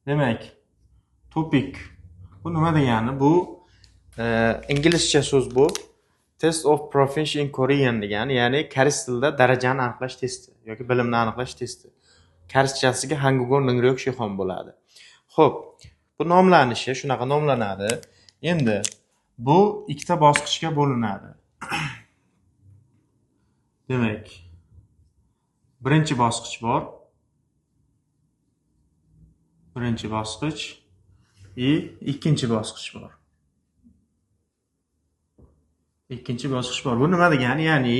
Demak, topic. Bu nima degani? Bu inglizcha so'z bu. Test of Proficiency in Korean degani, ya'ni koreys tilida darajani aniqlash testi yoki bilimni aniqlash testi. Koreyschasiga Hangugo Ningryok Shihon bo'ladi. Xo'p, bu nomlanishi shunaqa nomlanadi. Endi bu ikkita bosqichga bo'linadi. Demak, birinchi bosqich bor. Birinchi bosqich ikkinchi bosqich bor. Ikkinchi bosqich bor. Bu nima degani? Ya'ni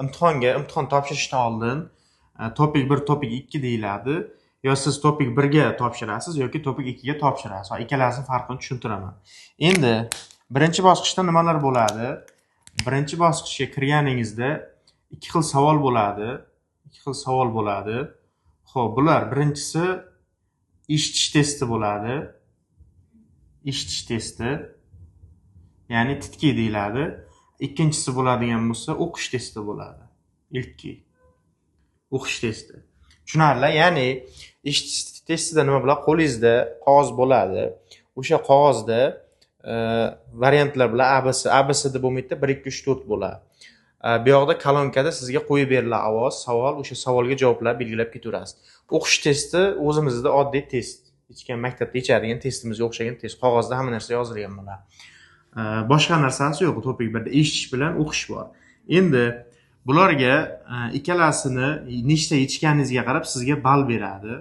imtihon topshirishdan oldin topik 1, topik 2 deyiladi. Yo siz topik 1 ga topshirasiz yoki topik 2 ga topshirasiz. Ikkalasining farqini tushuntiraman. Endi birinchi bosqichda nimalar bo'ladi? Birinchi bosqichga kirganingizda ikki xil savol bo'ladi. Xo'p, bular birinchisi eshitish testi bo'ladi. Eshitish testi, ya'ni titki deyiladi. Ikkinchisi bo'ladigan bo'lsa, o'qish testi bo'ladi. Ilki o'qish testi. Tushunarli? Ya'ni eshitish testida nima bo'ladi? Qo'lingizda qog'oz bo'ladi. O'sha qog'ozda variantlar bilan ABC deb bo'lmaydi, 1 2 3 4 bo'ladi. Bu yoqda kolonkada sizga qo'yib beriladi savol, o'sha savolga javoblar belgilab ketaverasiz. O'qish testi o'zimizda oddiy test. Hech kim maktabda yechadigan testimizga o'xshagan test. Qog'ozda hamma narsa yozilgan bo'ladi. Boshqa narsasi yo'q. Topik 1da eshitish bilan o'qish bor. Endi bularga ikkalasini nechta yechganingizga qarab sizga ball beradi.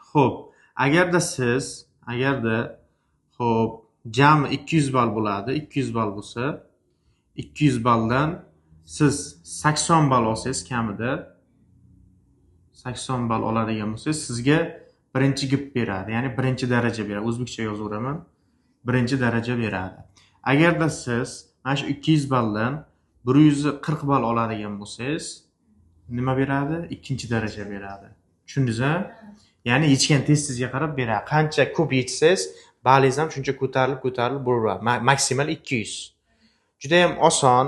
Xo'p, agarda xo'p, jami 200 ball bo'ladi. 200 ball bo'lsa, 200 balldan siz 80 ball olsangiz, kamida 80 ball oladigan bo'lsangiz, sizga birinchi gip beradi. Ya'ni birinchi daraja beradi. O'zbekcha yozaveraman. Birinchi daraja beradi. Agarda siz mana shu 200 balldan 140 ball oladigan bo'lsangiz, nima beradi? Ikkinchi daraja beradi. Tushundingizmi? Ya'ni yechgan testingizga qarab beradi. Qancha ko'p yechsangiz, ballingiz ham shuncha ko'tarilib boraveradi. Maksimal 200. Juda ham oson.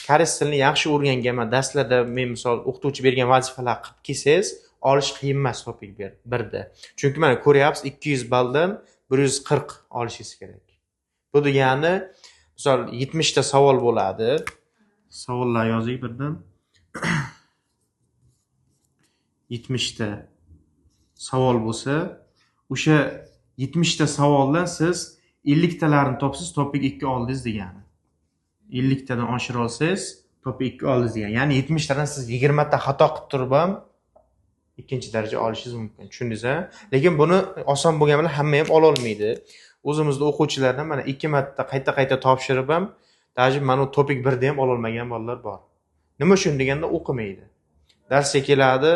Koreys tilini yaxshi o'rganganman. Darslarda men misol o'qituvchi bergan vazifalar qilib kelsangiz, olish qiyin emas topik 1da. Chunki mana ko'ryapsiz, 200 balldan 140 olishingiz kerak. Bu degani misol 70 ta savol bo'ladi. Savollar yozing birdan. 70 ta savol bo'lsa, o'sha 70 ta savoldan siz 50 talarini topsiz, topik 2 oldingiz degani. 50 tadan oshira olsangiz, topik 2 oldingiz degani. Ya'ni 70 tadan siz 20 ta xato qilib turib ham ikkinchi daraja olishingiz mumkin. Tushundingiz-a? Lekin buni oson bo'lgani bilan hamma ham ola olmaydi. O'zimizda o'quvchilardan mana 2 marta qayta topshirib ham, даже mana topik 1da ham ola olmagan bolalar bor. Nima uchun deganda o'qimaydi. Darsga keladi,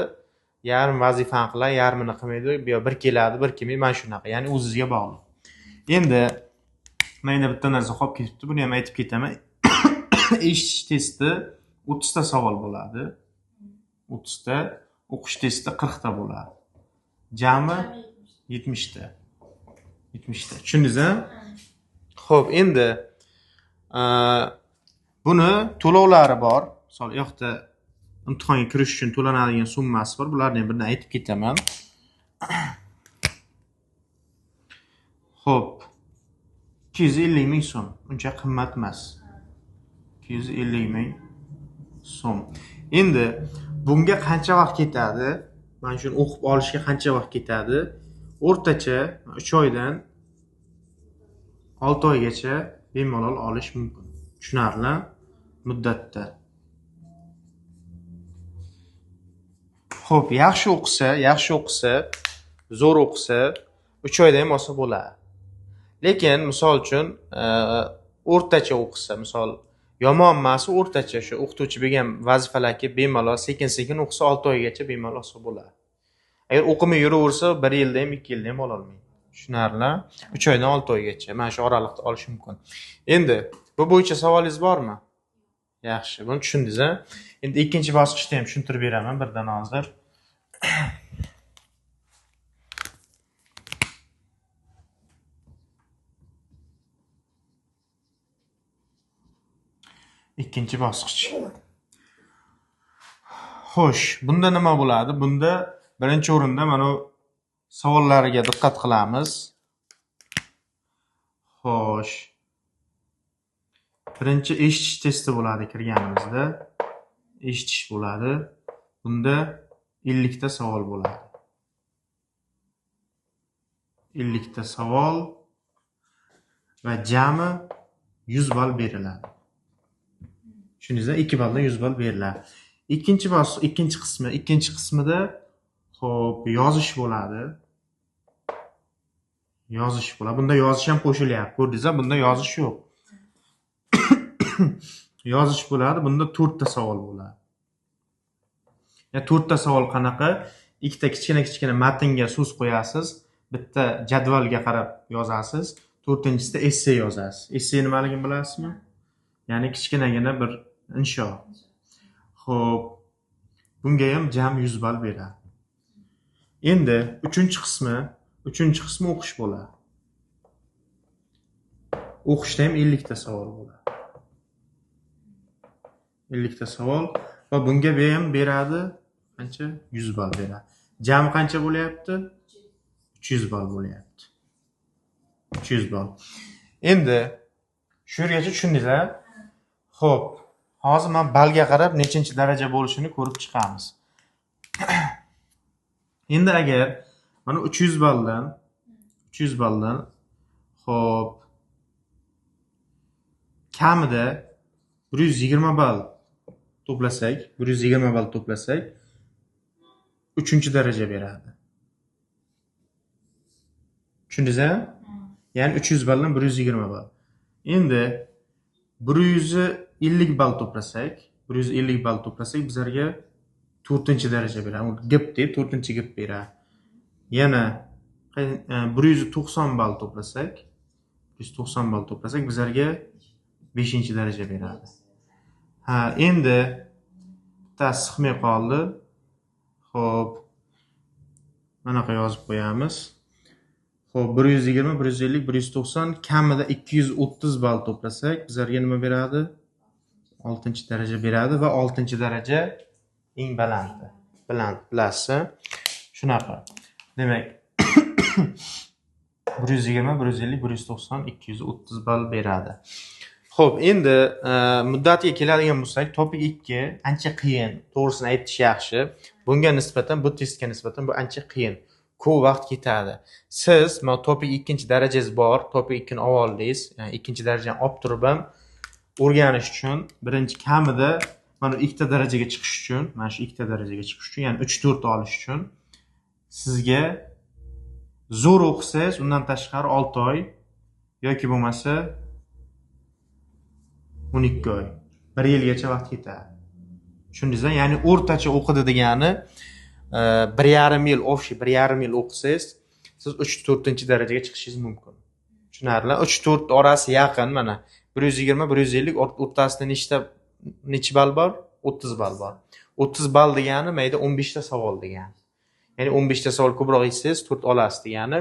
yarim vazifani qiladi, yarmini qilmaydi. Bir keladi, bir kelmaydi. Mana shunaqa. Ya'ni o'zingizga bog'liq. Endi menda bitta narsa qolib ketibdi. Buni ham aytib ketaman. Eshitish testi 30 ta savol bo'ladi. 30 ta. O'qish testi 40 ta bo'ladi. Jami 70 ta. 70 ta. Tushundingiz-a? Xo'p, endi buni to'lovlari bor. Misol, u yoqda imtihonga kirish uchun to'lanadigan summasi bor. Bularni ham birdan aytib ketaman. Xo'p. 250 ming so'm. Uncha qimmat emas. 250 ming so'm. Endi bunga qancha vaqt ketadi? Mana shuni o'qib olishga qancha vaqt ketadi? O'rtacha 3 oydan 6 oygacha bemalol olish mumkin. Tushunarli muddatda. Xo'p, yaxshi o'qisa, zo'r o'qisa, 3 oyda ham olsa bo'ladi. Lekin misol uchun o'rtacha o'qisa, misol yomon emas, o'rtacha shu o'qituvchi bergan vazifalarga bemalol sekin o'qisa 6 oygacha bemalol olsa bo'ladi. Agar o'qimay yuraversa 1 yilda ham 2 yilda ham ola olmaydi. Tushunarli? 3 oydan 6 oygacha mana shu oralikda olish mumkin. Endi bu bo'yicha savolingiz bormi? Yaxshi, buni tushundingiz-a? Endi ikkinchi bosqichda ham tushuntirib beraman birdan hozir. Ikkinchi bosqich. Xo'sh, bunda nima bo'ladi? Bunda Birinchi o'rinda mana savollariga diqqat qilamiz. Xo'sh. Birinchi eshitish testi bo'ladi kirganimizda. Eshitish bo'ladi. Bunda 50 ta savol bo'ladi. 50 ta savol va jami 100 ball beriladi. Tushundingizmi? 2 balldan 100 ball beriladi. Ikkinchi qismida xo'p, yozish bo'ladi. Yozish bo'ladi. Bunda yozish ham qo'shilyapti. Ko'rdingizmi? Bunda yozish yo'q. Yozish bo'ladi. Bunda 4 ta savol bo'ladi. Ya 4 ta savol qanaqa? Ikkita kichkina matnga so'z qo'yasiz, bitta jadvalga qarab yozasiz, 4-chisida essay yozasiz. Essay nimaligini bilasizmi? Ya'ni kichkinagina bir insho. Xo'p, bunga ham jam 100 ball beradi. Endi 3-qismi o'qish bo'ladi. O'qishda ham 50 ta savol bo'ladi. 50 ta savol va bunga ham beradi qancha? 100 ball beradi. Jami qancha bo'lyapti? 300 ball bo'lyapti. 300 ball. Endi shu yergacha tushundingizlar? Xo'p, hozir men ballga qarab nechinchi daraja bo'lishini ko'rib chiqamiz. Endi agar mana 300 balldan xo'p kamida 120 ball to'plasak, 3-daraja beradi. Tushundingizmi? Ya'ni 300 balldan 120 ball. Endi 150 ball to'plasak, bizlarga 4-daraja beradi. Gipni 4-gip beradi. Yana 190 ball to'plasak, bizlarga 5-daraja beradi. Endi bitta siqmay qoldi. Xo'p, manaqa yozib qo'yamiz. Xo'p, 120, 150, 190 kamida 230 ball to'plasak, bizlarga nima beradi? 6-daraja beradi va 6-daraja eng balandi. Bilasizmi? Shunaqa. Demak, 120, 150, 190, 230 ball beradi. Xo'p, endi muddatiga keladigan bo'lsak, topik 2 ancha qiyin, to'g'risini aytish yaxshi. Bunga nisbatan, bu testga nisbatan bu ancha qiyin. Ko'p vaqt ketadi. Siz mana topik 2-darajangiz bor, topik 2ni oldingiz, ya'ni 2-darajani olib turib ham o'rganish uchun, birinchi kamida mana 2 darajaga chiqish uchun, ya'ni 3-4 olish uchun sizga zo'r o'qisangiz, undan tashqari 6 oy yoki bo'lmasa 12 oy, 1 yilgacha vaqt ketadi. Tushundingizmi? Ya'ni o'rtacha o'qidi degani 1,5 yil, общий 1,5 yil o'qisangiz, siz 3-4-darajaga chiqishingiz mumkin. Tushunarli? 3-4 orasi yaqin mana. 120, 150 o'rtasida necha ball bor? 30 ball bor. 30 ball degani mayda 15 ta savol degani. Ya'ni 15 ta savol ko'proq yetsangiz 4 olasiz degani.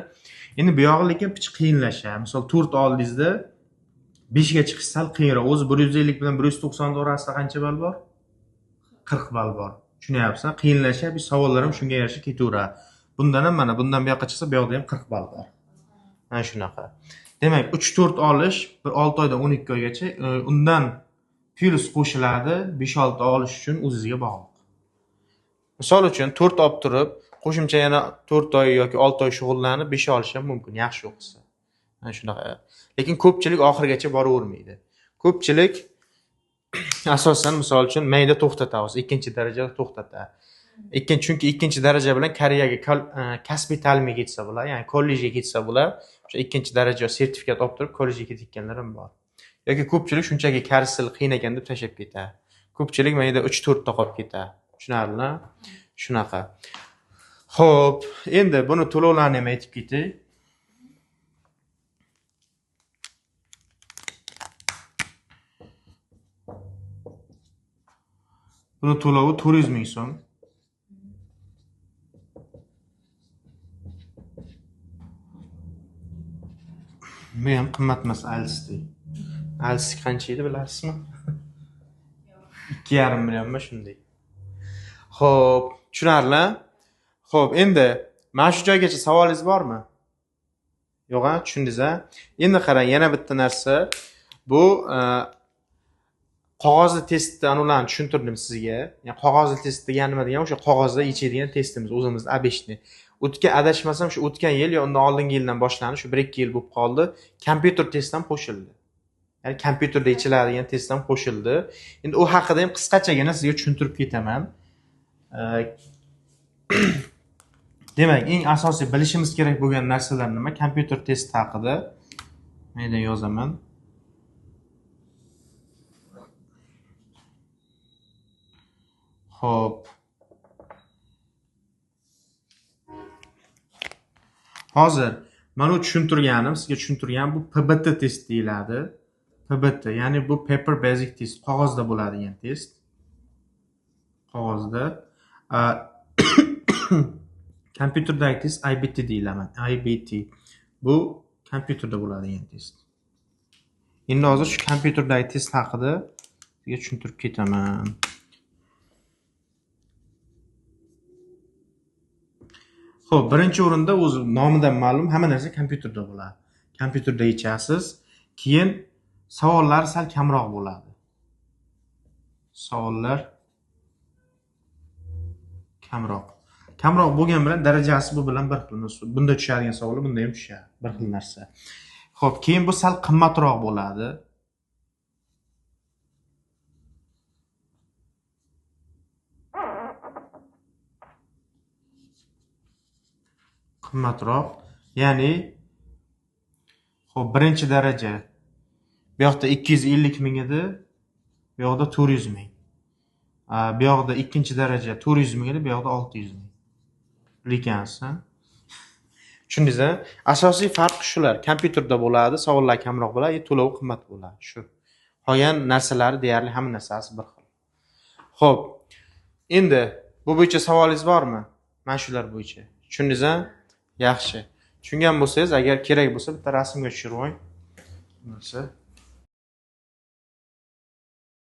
Endi bu yog'i lekin picha qiyinlashadi. Misol 4 oldingizda 5 ga chiqish sal qiyinroq. O'zi 150 bilan 190 orasida qancha ball bor? 40 ball bor. Tushunyapsizmi? Qiyinlashadi, bu savollar ham shunga yarasha ketaveradi. Bundan ham mana bundan bu yoqqa chiqsa, bu yoqda ham 40 ball bor. Mana shunaqa. Demak, 3-4 olish 6 oydan 12 oygacha, undan plus qo'shiladi 5-6 olish uchun o'zingizga bog'liq. Misol uchun 4 olib turib, qo'shimcha yana 4 oy yoki 6 oy shug'ullanib 5 olish ham mumkin, yaxshi o'qisa. Mana shunaqa. Lekin ko'pchilik oxirigacha boravermaydi. Ko'pchilik asosan misol uchun mayda to'xtatamiz, 2-darajada to'xtatadi. Chunki 2-daraja bilan Koreyaga kasbiy ta'limga ketsa bo'lar, ya'ni kollejga ketsa bo'lar, o'sha 2-daraja sertifikat olib turib kollejga ketganlar ham bor. Yoki ko'pchilik shunchaki karsil qiyin ekan deb tashab ketadi. Ko'pchilik mayda 3-4 ta qolib ketadi. Tushunarlimi? Shunaqa. Xo'p, endi buni to'lovlarni ham aytib ketay. Buni to'lovi 400 ming so'm. Bu ham qimmat emas Alsdi. Alsdi qancha edi bilasizmi? 2,5 millionmi shunday. Xo'p, tushunarli? Xo'p, endi mana shu joygacha savolingiz bormi? Yo'q, tushundingiz-a? Endi qarang, yana bitta narsa. Bu qog'ozli testdan ularni tushuntirdim sizga. Ya'ni qog'ozli test degani nima degan? O'sha qog'ozda yechadigan testimiz o'zimiz abeshni. Adashmasam shu o'tgan yil yo undan oldingi yildan boshlandi, shu 1-2 yil bo'lib qoldi. Kompyuter testdan qo'shildi. Ya'ni kompyuterda yechiladigan testdan qo'shildi. Endi u haqida ham qisqachagina sizga tushuntirib ketaman. Demak, eng asosiy bilishimiz kerak bo'lgan narsalar nima? Kompyuter test haqida men yozaman. Xo'p. Hozir mana bu tushuntirganim, sizga tushuntirgan bu PBT test deyiladi. PBT, ya'ni bu paper basic test, qog'ozda bo'ladigan test. Qog'ozda. Kompyuterdagi test IBT deyilaman. IBT. Bu kompyuterda bo'ladigan test. Endi hozir shu kompyuterdagi test haqida sizga tushuntirib ketaman. Xo'p, birinchi o'rinda o'zi nomidan ma'lum, hamma narsa kompyuterda bo'ladi. Kompyuterda yechasiz, keyin savollar sal kamroq bo'ladi. Savollar kamroq. Kamroq bo'lgan bilan darajasi bu bilan bir xil. Bunda tushadigan savollar bunda ham tushadi. Bir xil narsa. Xo'p, keyin bu sal qimmatroq bo'ladi. Qimmatroq. Ya'ni xo'p, birinchi daraja bu yoqda 250 ming edi, bu yoqda 400 ming. Bu yoqda ikkinchi daraja 400 ming edi, bu yoqda 600 ming. Bilgansiz, ha? Tushundingiz-a? Asosiy farq shular. Kompyuterda bo'ladi, savollar kamroq bo'ladi, to'lovi qimmat bo'ladi. Shu. Qolgan narsalari deyarli hamma narsasi bir xil. Xo'p. Endi bu bo'yicha savolingiz bormi? Mana shular bo'yicha. Tushundingiz-a? Yaxshi. Tushungan bo'lsangiz, agar kerak bo'lsa bitta rasmga tushirib qo'ying. Bo'lsa